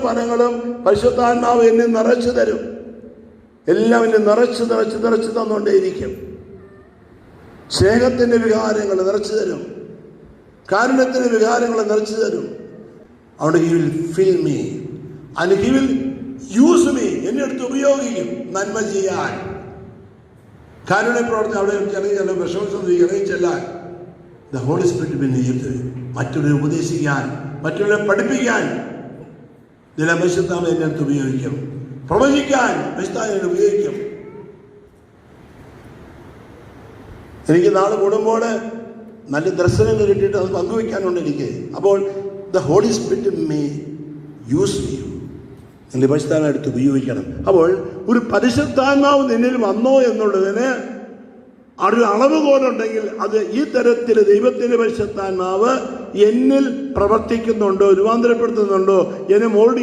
ഫലങ്ങളും പരിശുദ്ധാത്മാവ് എന്നെ നിറച്ചു തരും. എല്ലാം എന്നെ നിറച്ച് തന്നുകൊണ്ടേയിരിക്കും. സ്നേഹത്തിൻ്റെ വികാരങ്ങൾ നിറച്ചു തരും, കാരുണ്യത്തിൻ്റെ വികാരങ്ങൾ നിറച്ചു തരും. അതുകൊണ്ട് he will fill me and he will use me. എന്നെ അടുത്ത് ഉപയോഗിക്കും നന്മ ചെയ്യാൻ, കാരുണ്യ പ്രവർത്തനം. അവിടെ ചില വിഷമം ഇറങ്ങി ചെല്ലാൻ ദ ഹോളി സ്പിരിറ്റ് പിന്നെ മറ്റുള്ളവരെ ഉപദേശിക്കാൻ, മറ്റുള്ളവരെ പഠിപ്പിക്കാൻ പരിശുദ്ധാത്മാവ് എന്നെ അടുത്ത് ഉപയോഗിക്കും. പ്രവചിക്കാൻ പരിശുദ്ധാത്മാവിനെ ഉപയോഗിക്കും. എനിക്ക് നാളെ കൂടുമ്പോൾ നല്ല ദർശനങ്ങൾ കിട്ടിയിട്ട് അത് പങ്കുവയ്ക്കാനുണ്ട് എനിക്ക്. അപ്പോൾ the Holy Spirit may use you. നിങ്ങൾ പരിശുദ്ധാത്മാവിനെ അടുത്ത് ഉപയോഗിക്കണം. അപ്പോൾ ഒരു പരിശുദ്ധാത്മാവ് നിന്നിൽ വന്നോ എന്നുള്ളതിന് ഒരു അളവുകോലുണ്ടെങ്കിൽ അത് ഈ തരത്തിൽ ദൈവത്തിൻ്റെ പരിശുദ്ധാത്മാവ് എന്നിൽ പ്രവർത്തിക്കുന്നുണ്ടോ, രൂപാന്തരപ്പെടുത്തുന്നുണ്ടോ, എന്നെ മോൾഡ്